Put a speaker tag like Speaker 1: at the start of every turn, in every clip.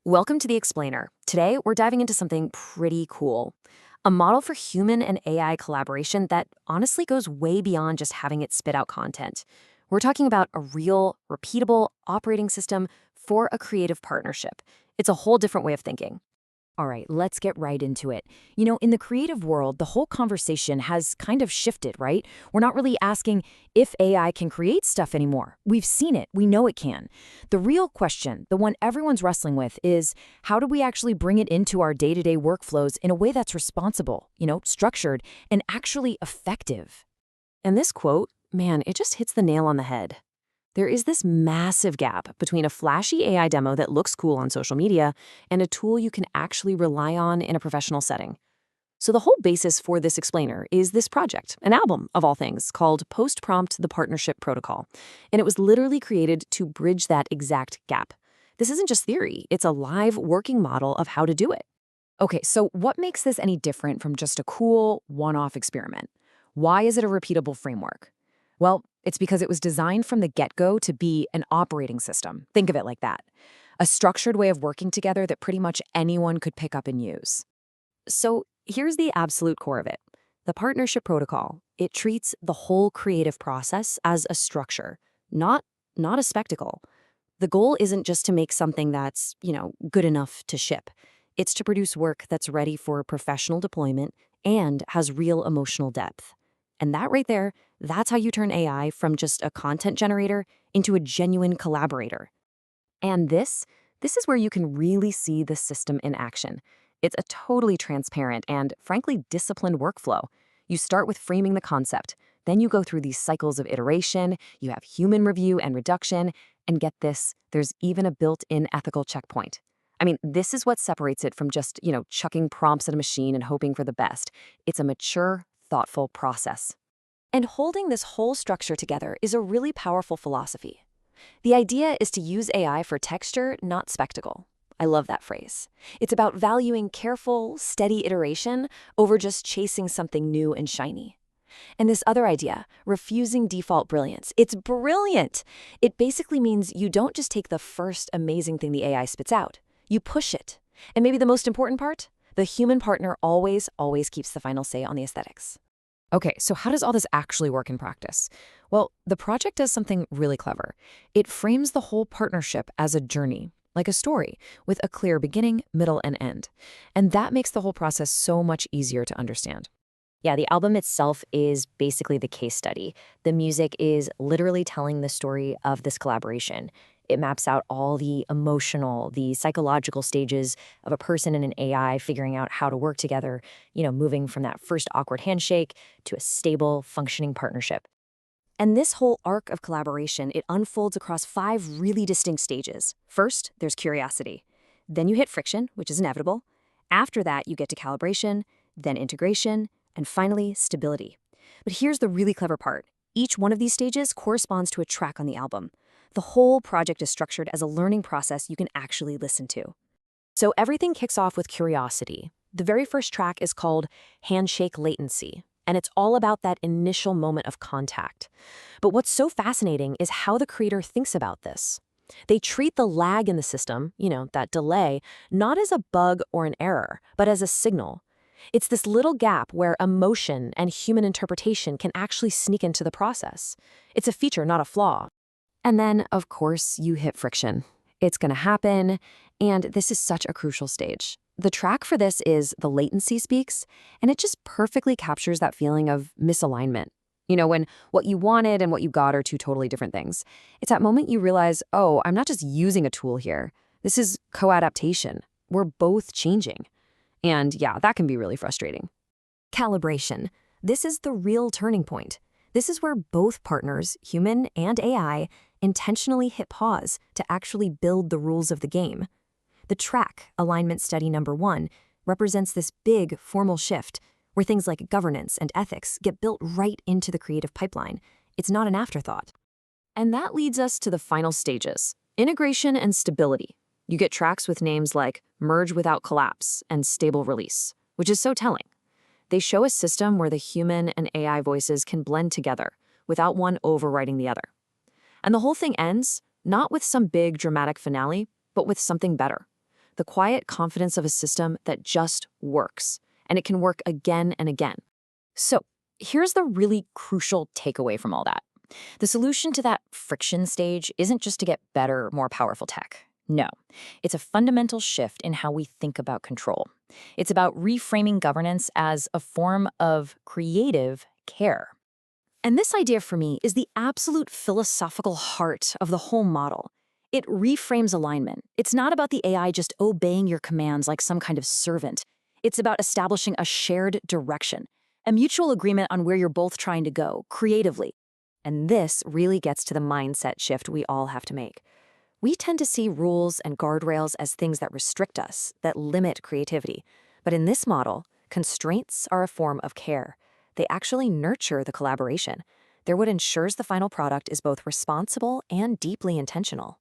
Speaker 1: Welcome to The Explainer. Today, we're diving into something pretty cool. A model for human and AI collaboration that honestly goes way beyond just having it spit out content. We're talking about a real, repeatable operating system for a creative partnership. It's a whole different way of thinking.
Speaker 2: All right, let's get right into it. In the creative world, the whole conversation has kind of shifted, right? We're not really asking if AI can create stuff anymore. We've seen it. We know it can. The real question, the one everyone's wrestling with, is how do we actually bring it into our day-to-day workflows in a way that's responsible, structured, and actually effective?
Speaker 1: And this quote, man, it just hits the nail on the head. There is this massive gap between a flashy AI demo that looks cool on social media and a tool you can actually rely on in a professional setting. So the whole basis for this explainer is this project, an album of all things, called Post-Prompt the Partnership Protocol. And it was literally created to bridge that exact gap. This isn't just theory, it's a live working model of how to do it.
Speaker 2: Okay, so what makes this any different from just a cool, one-off experiment? Why is it a repeatable framework? Well, it's because it was designed from the get-go to be an operating system. Think of it like that. A structured way of working together that pretty much anyone could pick up and use.
Speaker 1: So here's the absolute core of it. The partnership protocol, it treats the whole creative process as a structure, not a spectacle. The goal isn't just to make something that's, good enough to ship. It's to produce work that's ready for professional deployment and has real emotional depth. And that right there, that's how you turn AI from just a content generator into a genuine collaborator. And this is where you can really see the system in action. It's a totally transparent and, frankly, disciplined workflow. You start with framing the concept. Then you go through these cycles of iteration. You have human review and reduction. And get this, there's even a built-in ethical checkpoint. I mean, this is what separates it from just, chucking prompts at a machine and hoping for the best. It's a mature, thoughtful process. And holding this whole structure together is a really powerful philosophy. The idea is to use AI for texture, not spectacle. I love that phrase. It's about valuing careful, steady iteration over just chasing something new and shiny. And this other idea, refusing default brilliance, it's brilliant. It basically means you don't just take the first amazing thing the AI spits out. You push it. And maybe the most important part? The human partner always keeps the final say on the aesthetics.
Speaker 2: Okay, so how does all this actually work in practice? Well, the project does something really clever. It frames the whole partnership as a journey, like a story, with a clear beginning, middle, and end. And that makes the whole process so much easier to understand.
Speaker 3: Yeah, the album itself is basically the case study. The music is literally telling the story of this collaboration. It maps out all the emotional, the psychological stages of a person and an AI figuring out how to work together, moving from that first awkward handshake to a stable, functioning partnership. And this whole arc of collaboration, it unfolds across 5 really distinct stages. First, there's curiosity. Then you hit friction, which is inevitable. After that, you get to calibration, then integration, and finally, stability. But here's the really clever part. Each one of these stages corresponds to a track on the album. The whole project is structured as a learning process you can actually listen to. So everything kicks off with curiosity. The very first track is called Handshake Latency, and it's all about that initial moment of contact. But what's so fascinating is how the creator thinks about this. They treat the lag in the system, that delay, not as a bug or an error, but as a signal. It's this little gap where emotion and human interpretation can actually sneak into the process. It's a feature, not a flaw. And then, of course, you hit friction. It's going to happen, and this is such a crucial stage. The track for this is The Latency Speaks, and it just perfectly captures that feeling of misalignment. When what you wanted and what you got are two totally different things. It's that moment you realize, oh, I'm not just using a tool here. This is co-adaptation. We're both changing. And yeah, that can be really frustrating. Calibration. This is the real turning point. This is where both partners, human and AI, intentionally hit pause to actually build the rules of the game. The track, alignment study number 1, represents this big, formal shift where things like governance and ethics get built right into the creative pipeline. It's not an afterthought. And that leads us to the final stages, integration and stability. You get tracks with names like Merge Without Collapse and Stable Release, which is so telling. They show a system where the human and AI voices can blend together without one overriding the other. And the whole thing ends not with some big dramatic finale, but with something better.
Speaker 1: the quiet confidence of a system that just works, and it can work again and again.
Speaker 3: So here's the really crucial takeaway from all that. The solution to that friction stage isn't just to get better, more powerful tech. No, it's a fundamental shift in how we think about control. It's about reframing governance as a form of creative care.
Speaker 1: And this idea for me is the absolute philosophical heart of the whole model. It reframes alignment. It's not about the AI just obeying your commands like some kind of servant. It's about establishing a shared direction, a mutual agreement on where you're both trying to go, creatively. And this really gets to the mindset shift we all have to make. We tend to see rules and guardrails as things that restrict us, that limit creativity. But in this model, constraints are a form of care. They actually nurture the collaboration. They're what ensures the final product is both responsible and deeply intentional.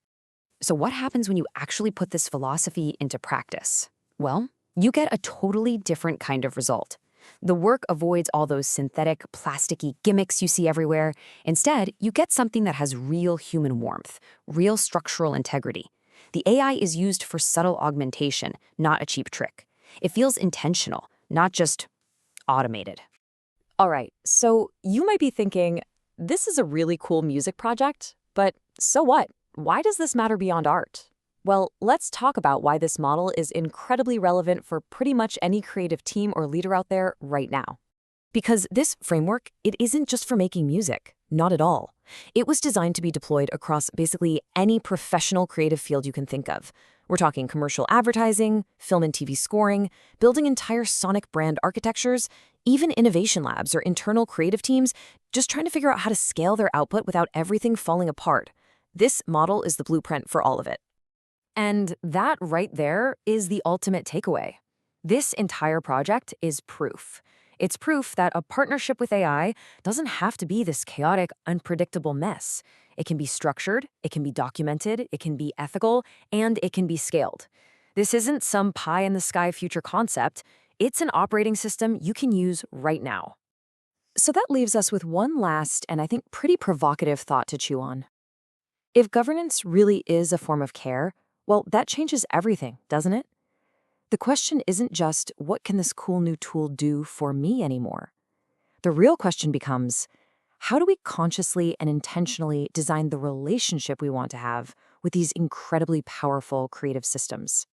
Speaker 3: So what happens when you actually put this philosophy into practice? Well, you get a totally different kind of result. The work avoids all those synthetic, plasticky gimmicks you see everywhere. Instead, you get something that has real human warmth, real structural integrity. The AI is used for subtle augmentation, not a cheap trick. It feels intentional, not just automated.
Speaker 2: All right, so you might be thinking, this is a really cool music project, but so what? Why does this matter beyond art? Well, let's talk about why this model is incredibly relevant for pretty much any creative team or leader out there right now. Because this framework, it isn't just for making music. Not at all. It was designed to be deployed across basically any professional creative field you can think of. We're talking commercial advertising, film and TV scoring, building entire sonic brand architectures, even innovation labs or internal creative teams just trying to figure out how to scale their output without everything falling apart. This model is the blueprint for all of it.
Speaker 1: And that right there is the ultimate takeaway. This entire project is proof. It's proof that a partnership with AI doesn't have to be this chaotic, unpredictable mess. It can be structured, it can be documented, it can be ethical, and it can be scaled. This isn't some pie-in-the-sky future concept. It's an operating system you can use right now. So that leaves us with one last and I think pretty provocative thought to chew on. If governance really is a form of care, well, that changes everything, doesn't it? The question isn't just, what can this cool new tool do for me anymore? The real question becomes, how do we consciously and intentionally design the relationship we want to have with these incredibly powerful creative systems?